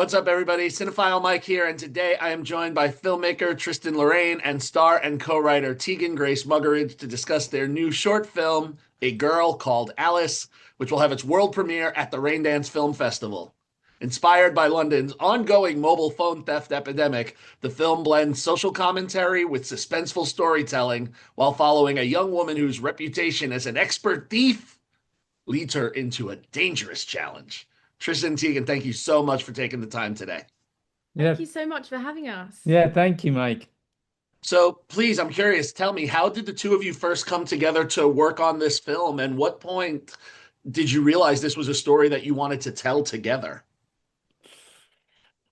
What's up, everybody? Cinephile Mike here, and today I am joined by filmmaker Tristan Loraine and star and co-writer Tegan Grace Muggeridge to discuss their new short film, A Girl Called Alice, which will have its world premiere at the Raindance Film Festival. Inspired by London's ongoing mobile phone theft epidemic, the film blends social commentary with suspenseful storytelling while following a young woman whose reputation as an expert thief leads her into a dangerous challenge. Tristan and Tegan, thank you so much for taking the time today. Yeah, Thank you so much for having us. yeah, thank you, Mike. So please, I'm curious, tell me, how did the two of you first come together to work on this film? And what point did you realize this was a story that you wanted to tell together?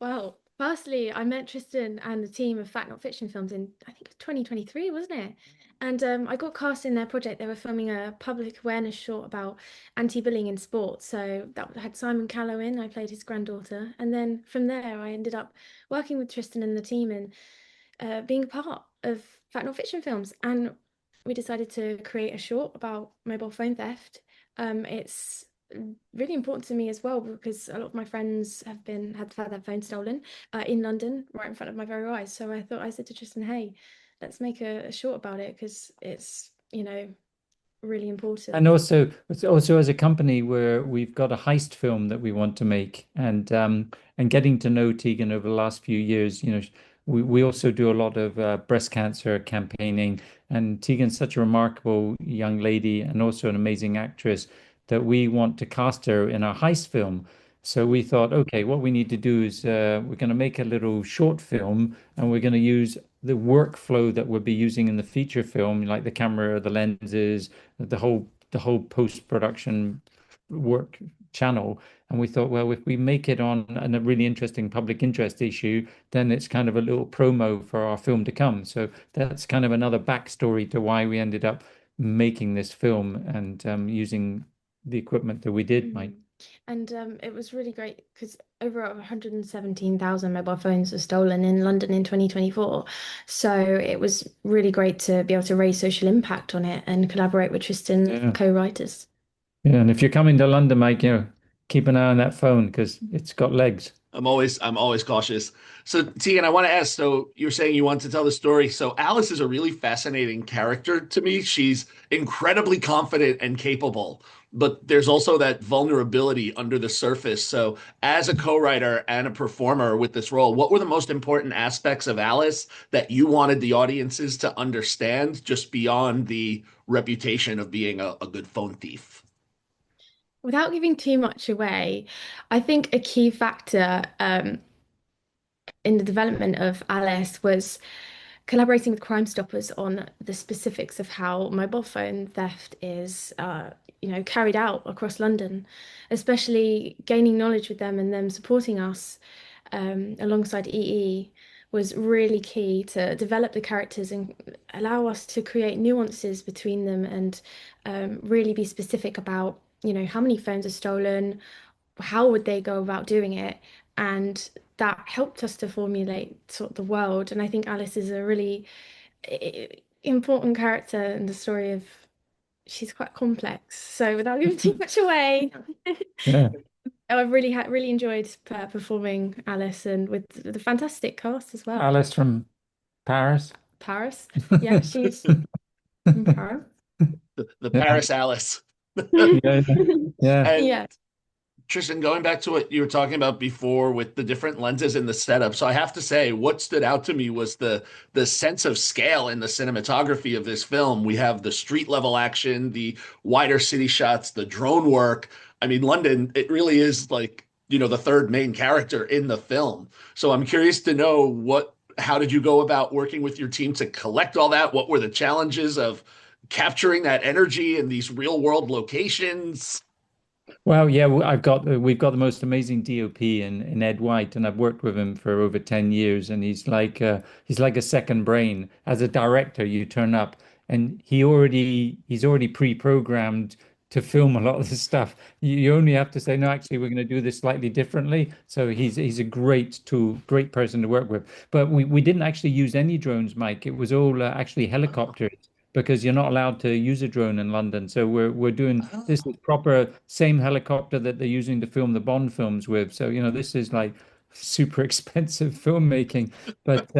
Well, firstly, I met Tristan and the team of Fact Not Fiction Films in, I think, 2023, wasn't it? And I got cast in their project. They were filming a public awareness short about anti-bullying in sport. So that had Simon Callow in. I played his granddaughter. And then from there, I ended up working with Tristan and the team and being a part of Fact Not Fiction Films. And we decided to create a short about mobile phone theft. It's really important to me as well because a lot of my friends had their phone stolen in London right in front of my very eyes. So I said to Tristan, hey, let's make a short about it because it's, really And important. also as a company where we've got a heist film that we want to make, and getting to know Tegan over the last few years, we also do a lot of breast cancer campaigning, and Tegan's such a remarkable young lady and also an amazing actress that we want to cast her in our heist film. So we thought, okay, what we need to do is we're going to make a little short film, and we're going to use the workflow that we'll be using in the feature film, like the camera, the lenses, the whole post-production work channel. And we thought, well, if we make it on a really interesting public interest issue, then it's kind of a little promo for our film to come. So that's kind of another backstory to why we ended up making this film and using the equipment that we did, Mike. Mm. And it was really great because over 117,000 mobile phones were stolen in London in 2024. So it was really great to be able to raise social impact on it and collaborate with Tristan, Yeah. co-writers. Yeah. And if you're coming to London, Mike, keep an eye on that phone because it's got legs. I'm always cautious. So Tegan, I want to ask, so you're saying you want to tell the story. So Alice is a really fascinating character to me. She's incredibly confident and capable, but there's also that vulnerability under the surface. So as a co-writer and a performer with this role, what were the most important aspects of Alice that you wanted the audiences to understand just beyond the reputation of being a good phone thief? Without giving too much away, I think a key factor in the development of Alice was collaborating with Crime Stoppers on the specifics of how mobile phone theft is, carried out across London, especially gaining knowledge with them and them supporting us alongside EE was really key to develop the characters and allow us to create nuances between them and really be specific about, how many phones are stolen, how would they go about doing it, and that helped us to formulate sort of the world. And I think Alice is a really important character in the story of she's quite complex. So without giving too much away, Yeah. I've really enjoyed performing Alice and with the fantastic cast as well. Alice from Paris. Paris, yeah, she's from Paris. The Yeah. Paris Alice. Yeah. Yeah. And Yeah. Tristan, going back to what you were talking about before with the different lenses in the setup, so I have to say, what stood out to me was the sense of scale in the cinematography of this film. We have the street level action, the wider city shots, the drone work. I mean, London, it really is like, the third main character in the film. So I'm curious to know how did you go about working with your team to collect all that? What were the challenges of capturing that energy in these real world locations? Well, yeah, we've got the most amazing DOP in Ed White, and I've worked with him for over 10 years, and he's like a second brain. As a director, you turn up and he's already pre-programmed to film a lot of this stuff. You only have to say, no, actually, we're going to do this slightly differently. So he's a great tool, great person to work with. But we didn't actually use any drones, Mike. It was all actually helicopters because you're not allowed to use a drone in London. So we're doing this is proper same helicopter that they're using to film the Bond films with. So this is like super expensive filmmaking. But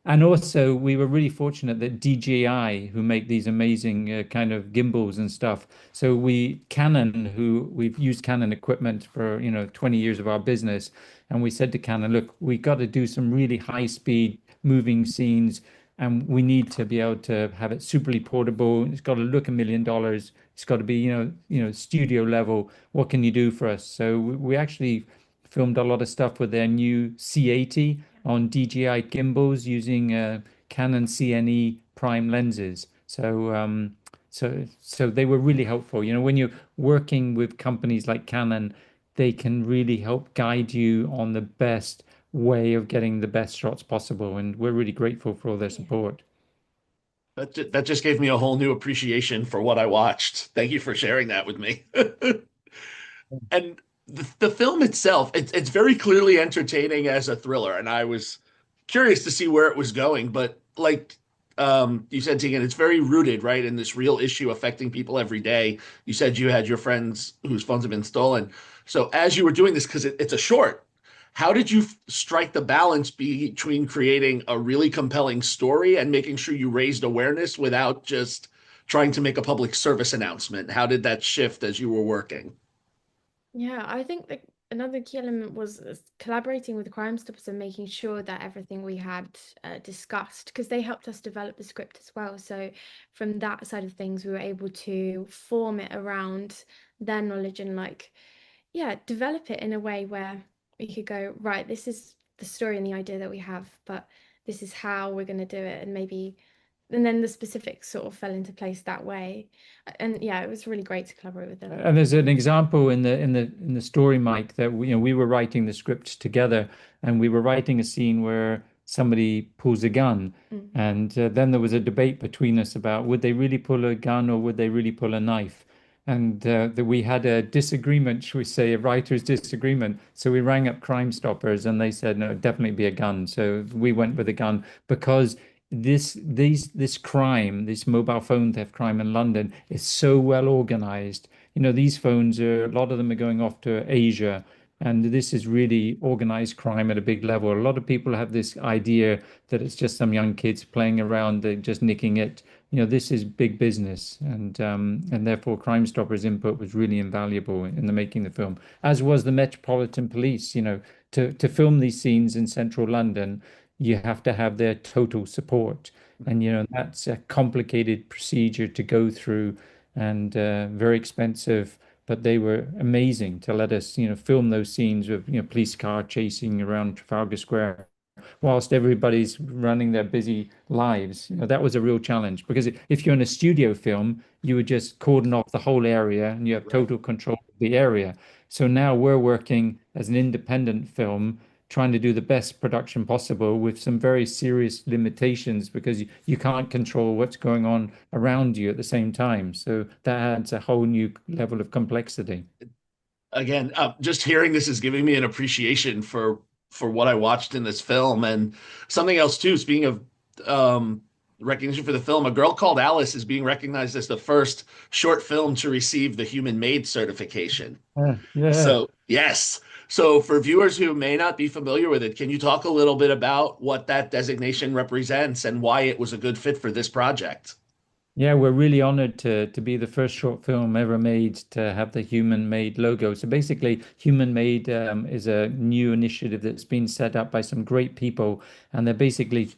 and also we were really fortunate that DJI, who make these amazing kind of gimbals and stuff. So we Canon, who we've used Canon equipment for 20 years of our business, and we said to Canon, look, we got to do some really high speed moving scenes. And we need to be able to have it superly portable. It's got to look $1 million. It's got to be, studio level. What can you do for us? So we actually filmed a lot of stuff with their new C80 on DJI gimbals using Canon CNE prime lenses. So they were really helpful. When you're working with companies like Canon, they can really help guide you on the best way of getting the best shots possible. And we're really grateful for all their Yeah. support. That just gave me a whole new appreciation for what I watched. Thank you for sharing that with me. And the film itself, it's very clearly entertaining as a thriller, and I was curious to see where it was going. But like you said, Tegan, it's very rooted, right, in this real issue affecting people every day. You said you had your friends whose phones have been stolen. So as you were doing this, because it's a short, how did you strike the balance between creating a really compelling story and making sure you raised awareness without just trying to make a public service announcement? How did that shift as you were working? Yeah, I think that another key element was collaborating with Crime Stoppers and making sure that everything we had discussed, because they helped us develop the script as well. So from that side of things, we were able to form it around their knowledge and yeah, develop it in a way where we could go, right, this is the story and the idea that we have, but this is how we're going to do it, and maybe, and then the specifics sort of fell into place that way. And yeah, it was really great to collaborate with them. And there's an example in the story, Mike, that we were writing the script together, and we were writing a scene where somebody pulls a gun, Mm. and then there was a debate between us about would they really pull a gun or would they really pull a knife, and that we had a disagreement, shall we say, a writer's disagreement. So we rang up Crime Stoppers, and they said no, it'd definitely be a gun. So we went with a gun because this crime, this mobile phone theft crime in London, is so well organized. These phones are, a lot of them are going off to Asia, and this is really organized crime at a big level. A lot of people have this idea that it's just some young kids playing around, they're just nicking it. This is big business, and therefore Crime Stoppers' input was really invaluable in the making of the film, as was the Metropolitan Police. To film these scenes in central London, you have to have their total support. And that's a complicated procedure to go through, and very expensive. But they were amazing to let us, film those scenes of, police car chasing around Trafalgar Square whilst everybody's running their busy lives. That was a real challenge because if you're in a studio film, you would just cordon off the whole area and you have Right. total control of the area. So now we're working as an independent film, trying to do the best production possible with some very serious limitations because you can't control what's going on around you at the same time. So that adds a whole new level of complexity. Again, just hearing this is giving me an appreciation for what I watched in this film, and something else too. Speaking of recognition for the film, A Girl Called Alice is being recognized as the first short film to receive the Human Made certification. Yeah. So, yes. So, for viewers who may not be familiar with it, can you talk a little bit about what that designation represents and why it was a good fit for this project? Yeah, we're really honored to be the first short film ever made to have the Human Made logo. So basically, Human Made is a new initiative that's been set up by some great people, and they're basically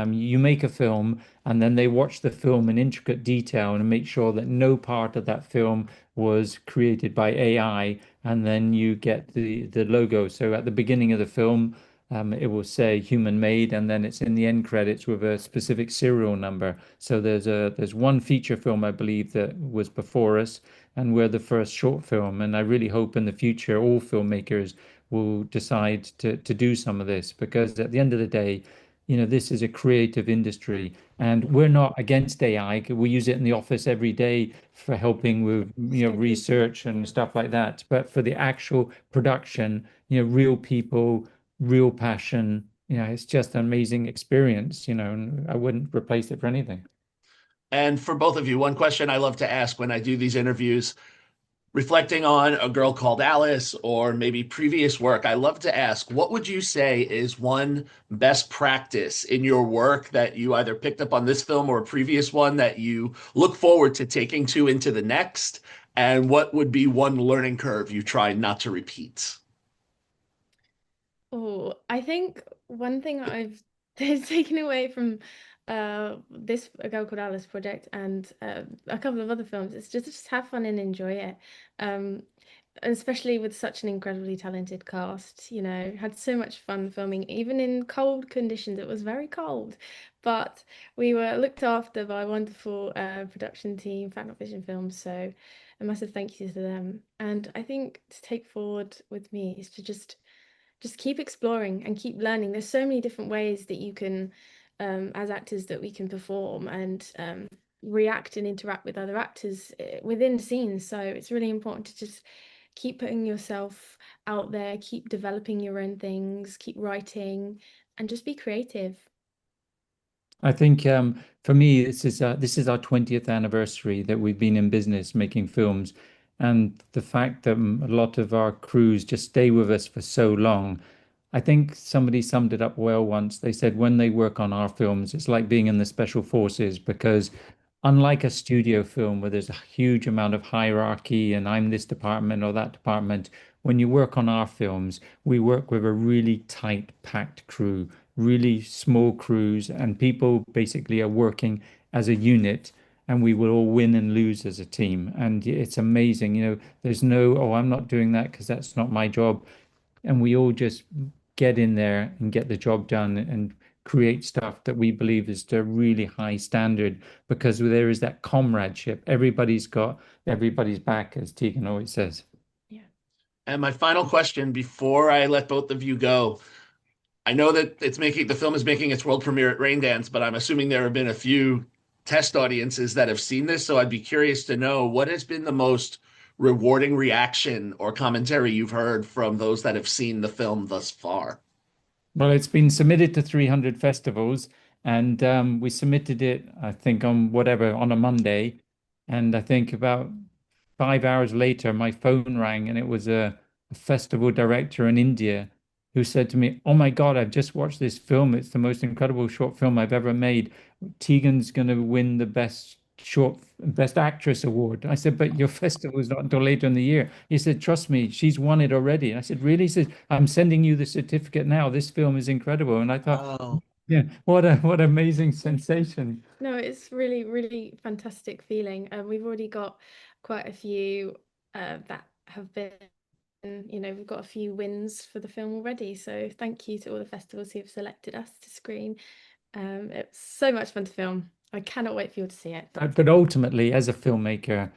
you make a film, and then they watch the film in intricate detail and make sure that no part of that film was created by AI, and then you get the logo. So at the beginning of the film, it will say human made, and then it's in the end credits with a specific serial number. So there's one feature film I believe that was before us, and we're the first short film. And I really hope in the future all filmmakers will decide to do some of this because at the end of the day, this is a creative industry, and we're not against AI. We use it in the office every day for helping with Scheduling. research and stuff like that. But for the actual production, real people, real passion. It's just an amazing experience, and I wouldn't replace it for anything. And for both of you, one question I love to ask when I do these interviews, reflecting on A Girl Called Alice or maybe previous work, I love to ask, what would you say is one best practice in your work that you either picked up on this film or a previous one that you look forward to taking to into the next? And what would be one learning curve you try not to repeat? Oh, I think one thing I've taken away from this A Girl Called Alice project and a couple of other films is just have fun and enjoy it. Um, especially with such an incredibly talented cast, had so much fun filming, even in cold conditions. It was very cold, but we were looked after by a wonderful production team, Fat Not Vision Films. So a massive thank you to them. And I think to take forward with me is to just keep exploring and keep learning. There's so many different ways that you can, as actors, that we can perform and react and interact with other actors within scenes. So it's really important to just keep putting yourself out there, keep developing your own things, keep writing, and just be creative. I think for me, this is our 20th anniversary that we've been in business making films, and the fact that a lot of our crews just stay with us for so long. I think somebody summed it up well once. They said when they work on our films, it's like being in the special forces because unlike a studio film where there's a huge amount of hierarchy and I'm this department or that department, when you work on our films, we work with a really tight, packed crew, really small crews, and people basically are working as a unit. And we will all win and lose as a team. And it's amazing. There's no, oh, I'm not doing that because that's not my job. And we all just get in there and get the job done and create stuff that we believe is to a really high standard because there is that comradeship. Everybody's got everybody's back, as Tegan always says. Yeah. And my final question before I let both of you go, I know that the film is making its world premiere at Raindance, but I'm assuming there have been a few test audiences that have seen this. So I'd be curious to know what has been the most rewarding reaction or commentary you've heard from those that have seen the film thus far. Well, it's been submitted to 300 festivals, and we submitted it, I think, on a Monday. And I think about 5 hours later, my phone rang, and it was a festival director in India who said to me, "Oh my God, I've just watched this film. It's the most incredible short film I've ever made. Tegan's going to win the best actress award." I said, "But your festival is not until later in the year." He said, "Trust me, she's won it already." And I said, "Really?" He said, "I'm sending you the certificate now. This film is incredible." And I thought, Wow. yeah, what amazing sensation. No, it's really, really fantastic feeling. We've already got quite a few that have been, we've got a few wins for the film already. So thank you to all the festivals who have selected us to screen. It's so much fun to film. I cannot wait for you all to see it. But ultimately, as a filmmaker,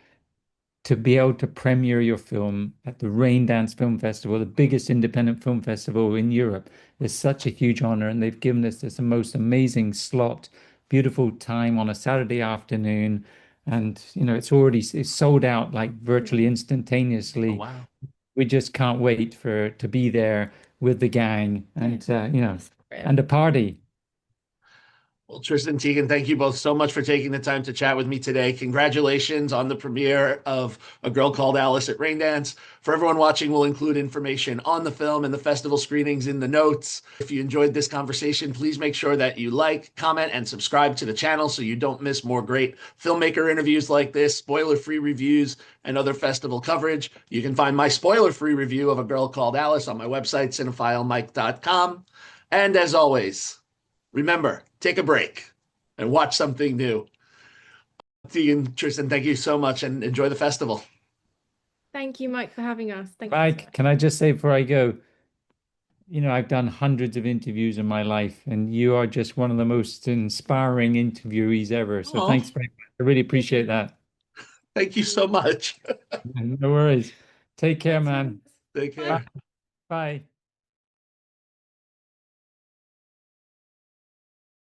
to be able to premiere your film at the Raindance Film Festival, the biggest independent film festival in Europe, is such a huge honor. And they've given us this most amazing slot, beautiful time on a Saturday afternoon. And, it's sold out like virtually Oh, instantaneously. wow. We just can't wait to be there with the gang and, It's brilliant. and a party. Well, Tristan, Tegan, thank you both so much for taking the time to chat with me today. Congratulations on the premiere of A Girl Called Alice at Raindance. For everyone watching, we'll include information on the film and the festival screenings in the notes. If you enjoyed this conversation, please make sure that you like, comment, and subscribe to the channel so you don't miss more great filmmaker interviews like this, spoiler-free reviews, and other festival coverage. You can find my spoiler-free review of A Girl Called Alice on my website, cinephilemike.com. And as always, remember, take a break and watch something new. Tegan, Tristan, thank you so much and enjoy the festival. Thank you, Mike, for having us. Thank you so Mike, much. can I just say before I go, I've done hundreds of interviews in my life, and you are just one of the most inspiring interviewees ever. So Oh, thanks very much. I really appreciate that. thank you so much. No worries. Take care, Thanks, man. guys. Take Bye. care. Bye. Bye.